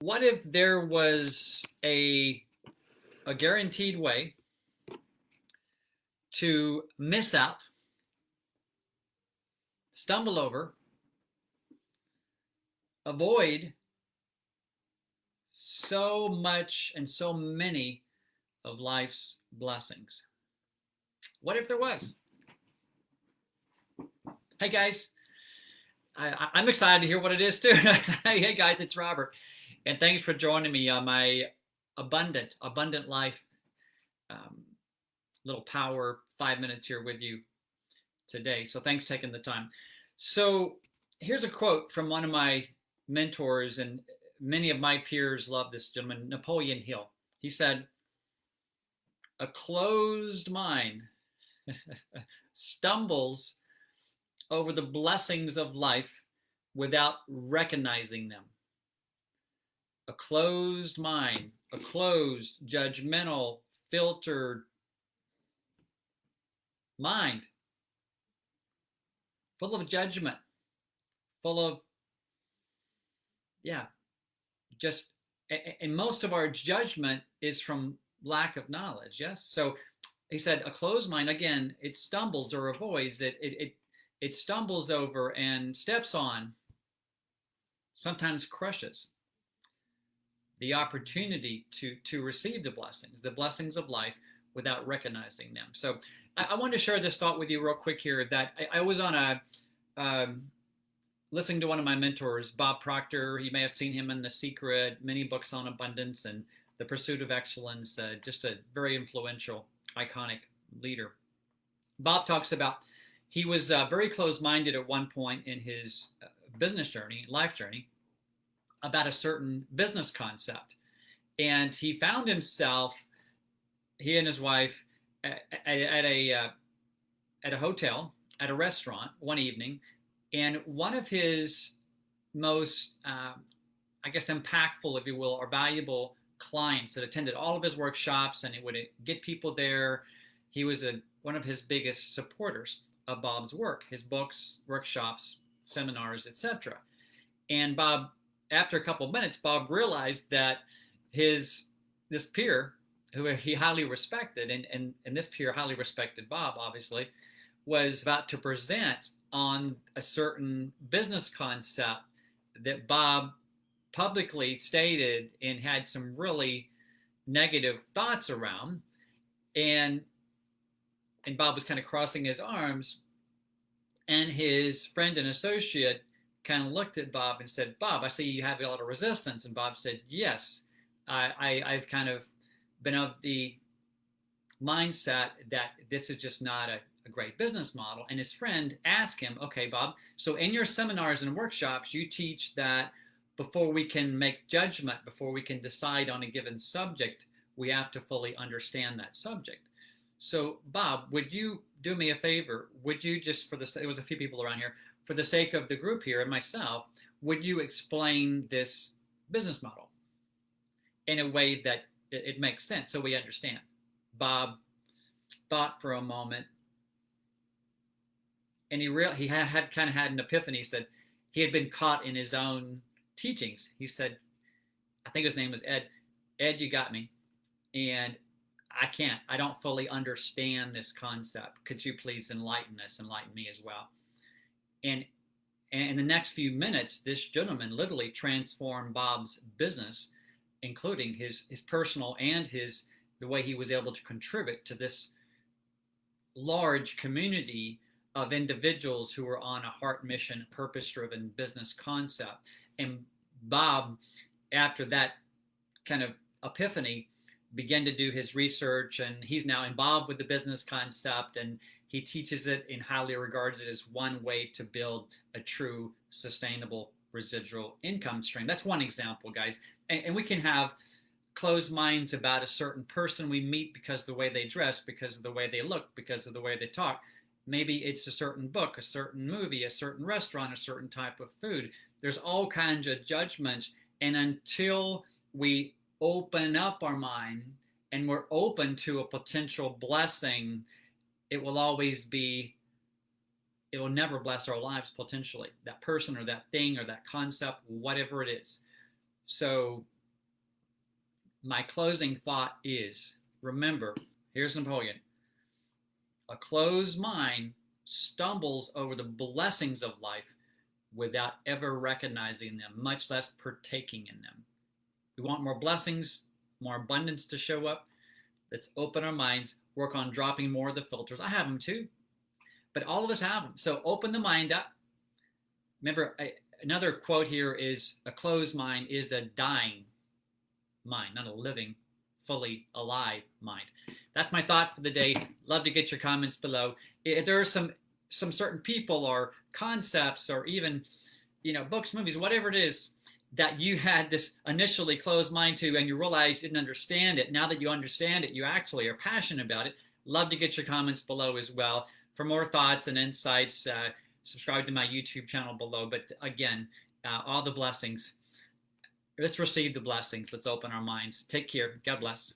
What if there was a guaranteed way to miss out, stumble over, avoid so much and so many of life's blessings? What if there was? Hey guys, I'm excited to hear what it is too. Hey guys, it's Robert, and thanks for joining me on my abundant life um, little power 5 minutes here with you today. So thanks for taking the time. So here's a quote from one of my mentors, and many of my peers love this gentleman, Napoleon Hill. He said, "A closed mind stumbles over the blessings of life without recognizing them." A closed mind, a closed, judgmental, filtered mind, full of judgment, full of, yeah, just, and most of our judgment is from lack of knowledge. Yes. So he said, a closed mind, again, it stumbles or avoids, it stumbles over and steps on, sometimes crushes the opportunity to receive the blessings of life without recognizing them. So I wanted to share this thought with you real quick here, that I was on listening to one of my mentors, Bob Proctor. You may have seen him in The Secret, many books on abundance and the pursuit of excellence, just a very influential, iconic leader. Bob talks about he was very close-minded at one point in his business journey, life journey, about a certain business concept. And he found himself, he and his wife, at a hotel, at a restaurant one evening, and one of his most, I guess, impactful, if you will, or valuable clients that attended all of his workshops, and it would get people there. He was one of his biggest supporters of Bob's work, his books, workshops, seminars, etc. And Bob, after a couple of minutes, Bob realized that this peer, who he highly respected, and this peer highly respected Bob, obviously, was about to present on a certain business concept that Bob publicly stated and had some really negative thoughts around. And Bob was kind of crossing his arms, and his friend and associate kind of looked at Bob and said, "Bob, I see you have a lot of resistance." And Bob said, "Yes, I've kind of been of the mindset that this is just not a great business model." And his friend asked him, "Okay, Bob, so in your seminars and workshops, you teach that before we can make judgment, before we can decide on a given subject, we have to fully understand that subject. So, Bob, would you do me a favor? Would you just, there was a few people around here, for the sake of the group here and myself, would you explain this business model in a way that it makes sense so we understand?" Bob thought for a moment, and he had kind of had an epiphany. He said he had been caught in his own teachings. He said, I think his name was Ed. "Ed, you got me, and I don't fully understand this concept. Could you please enlighten me as well?" And in the next few minutes, this gentleman literally transformed Bob's business, including his personal and the way he was able to contribute to this large community of individuals who were on a heart mission, purpose-driven business concept. And Bob, after that kind of epiphany, began to do his research, and he's now involved with the business concept, and he teaches it and highly regards it as one way to build a true sustainable residual income stream. That's one example, guys. And we can have closed minds about a certain person we meet because of the way they dress, because of the way they look, because of the way they talk. Maybe it's a certain book, a certain movie, a certain restaurant, a certain type of food. There's all kinds of judgments. And until we open up our mind and we're open to a potential blessing, it will never bless our lives potentially. That person or that thing or that concept, whatever it is. So My closing thought is, remember, here's Napoleon. A closed mind stumbles over the blessings of life without ever recognizing them, much less partaking in them. We want more blessings, more abundance to show up. Let's open our minds, work on dropping more of the filters. I have them too, but all of us have them. So open the mind up. Remember, another quote here is, a closed mind is a dying mind, not a living, fully alive mind. That's my thought for the day. Love to get your comments below. If there are some certain people or concepts or even, books, movies, whatever it is that you had this initially closed mind to and you realized you didn't understand it, now that you understand it, you actually are passionate about it, love to get your comments below as well. For more thoughts and insights, subscribe to my YouTube channel below. But again, all the blessings. Let's receive the blessings. Let's open our minds. Take care. God bless.